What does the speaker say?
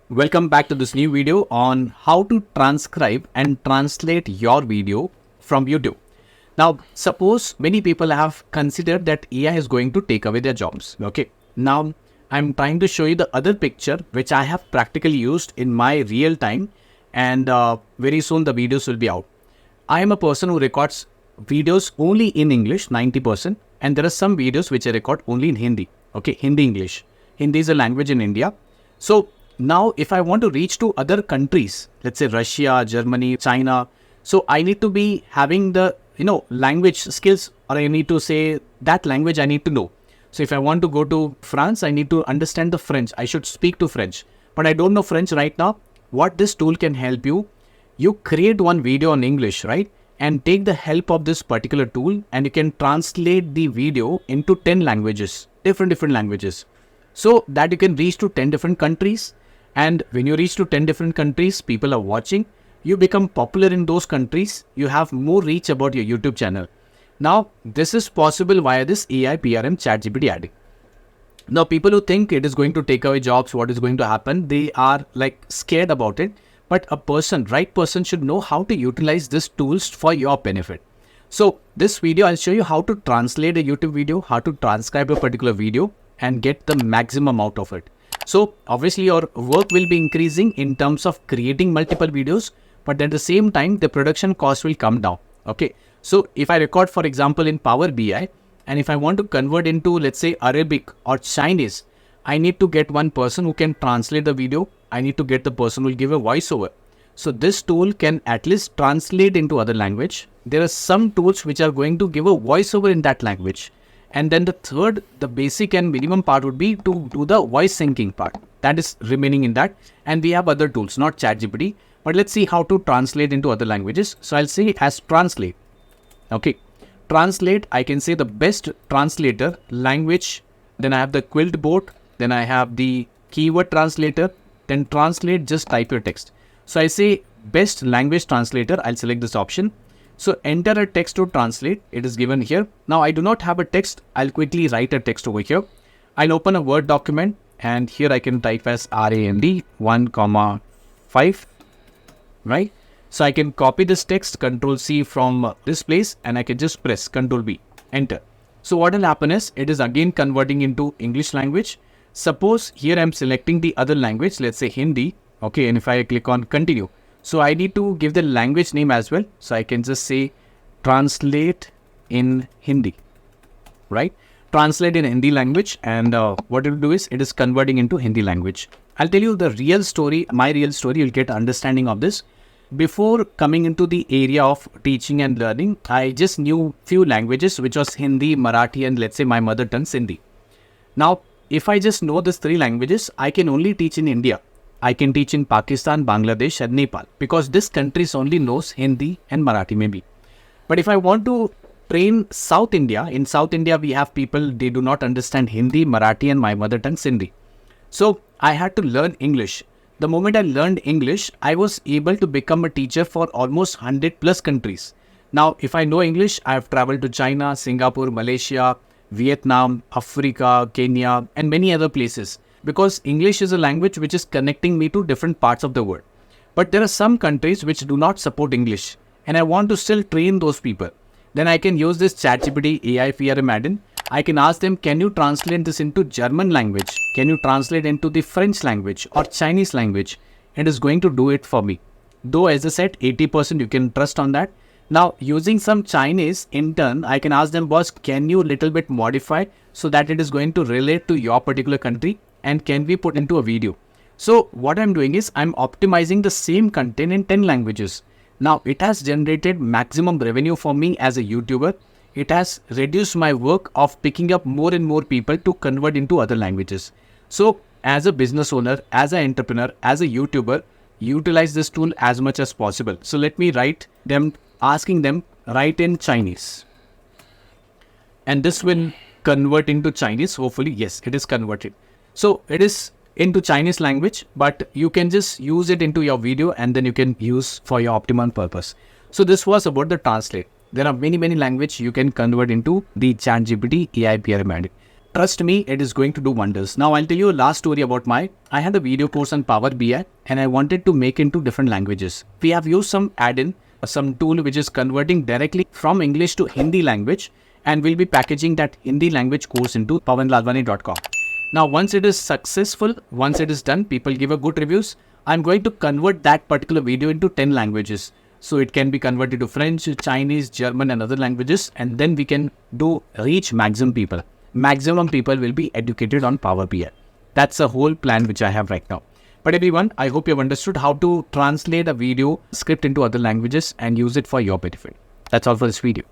Welcome back to this new video on how to transcribe and translate your video from YouTube. Now, suppose many people have considered that AI is going to take away their jobs. Okay. Now, I'm trying to show you the other picture which I have practically used in my real time, and very soon the videos will be out. I am a person who records videos only in English, 90%, and there are some videos which I record only in Hindi. Okay, Hindi English. Hindi is a language in India. So now if I want to reach to other countries, let's say Russia, Germany, China, so I need to be having the language skills, or I need to say that language I need to know. So if I want to go to France, I need to understand the French. I should speak to French, but I don't know French right now. What this tool can help you, you create one video on English, right? And take the help of this particular tool, and you can translate the video into 10 languages, different languages, so that you can reach to 10 different countries. And when you reach to 10 different countries, people are watching, you become popular in those countries, you have more reach about your YouTube channel. Now, this is possible via this AIPRM ChatGPT adding. Now, people who think it is going to take away jobs, what is going to happen, they are like scared about it. But a person, right person, should know how to utilize these tools for your benefit. So this video, I'll show you how to translate a YouTube video, how to transcribe a particular video and get the maximum out of it. So obviously your work will be increasing in terms of creating multiple videos, but at the same time, the production cost will come down. Okay. So if I record, for example, in PowerBI, and if I want to convert into, let's say, Arabic or Chinese, I need to get one person who can translate the video. I need to get the person who will give a voiceover. So this tool can at least translate into other language. There are some tools which are going to give a voiceover in that language. And then the third, the basic and minimum part would be to do the voice syncing part. That is remaining in that. And we have other tools, not ChatGPT. But let's see how to translate into other languages. So I'll say as translate. Okay. Translate, I can say the best translator language. Then I have the quilt board. Then I have the keyword translator. Then translate, just type your text. So I say best language translator. I'll select this option. So enter a text to translate. It is given here. Now I do not have a text. I'll quickly write a text over here. I'll open a Word document, and here I can type as RAND 1,5, right? So I can copy this text, Control C from this place, and I can just press Control B, enter. So what will happen is it is again converting into English language. Suppose here I'm selecting the other language, let's say Hindi. Okay, and if I click on continue, so I need to give the language name as well. So I can just say translate in Hindi, right? Translate in Hindi language, and what it will do is it is converting into Hindi language. I'll tell you the real story, my real story. You'll get understanding of this. Before coming into the area of teaching and learning, I just knew few languages, which was Hindi, Marathi, and let's say my mother tongue Sindhi. Now, if I just know these three languages, I can only teach in India. I can teach in Pakistan, Bangladesh, and Nepal, because this countries only knows Hindi and Marathi maybe. But if I want to train South India, in South India we have people, they do not understand Hindi, Marathi, and my mother tongue Sindhi. So I had to learn English. The moment I learned English, I was able to become a teacher for almost 100 plus countries. Now, if I know English, I have traveled to China, Singapore, Malaysia, Vietnam, Africa, Kenya, and many other places, because English is a language which is connecting me to different parts of the world. But there are some countries which do not support English, and I want to still train those people. Then I can use this ChatGPT AIPRM add-in. I can ask them, can you translate this into German language? Can you translate into the French language or Chinese language? It is going to do it for me. Though, as I said, 80% you can trust on that. Now, using some Chinese in turn, I can ask them, boss, can you little bit modify so that it is going to relate to your particular country, and can we put into a video? So what I'm doing is I'm optimizing the same content in 10 languages. Now it has generated maximum revenue for me as a YouTuber. It has reduced my work of picking up more and more people to convert into other languages. So as a business owner, as an entrepreneur, as a YouTuber, utilize this tool as much as possible. So let me write them, asking them, write in Chinese. And this will convert into Chinese. Hopefully, yes, it is converted. So it is into Chinese language, but you can just use it into your video, and then you can use for your optimum purpose. So this was about the translate. There are many languages you can convert into the ChatGPT AIPRM. trust me, it is going to do wonders. Now I'll tell you a last story about I had a video course on PowerBI and I wanted to make into different languages. We have used some add-in, some tool which is converting directly from English to Hindi language, and we'll be packaging that Hindi language course into pavanlalwani.com. Now, once it is successful, once it is done, people give a good reviews, I'm going to convert that particular video into 10 languages. So it can be converted to French, Chinese, German and other languages, and then we can reach maximum people. Maximum people will be educated on Power BI. That's a whole plan which I have right now. But everyone, I hope you have understood how to translate a video script into other languages and use it for your benefit. That's all for this video.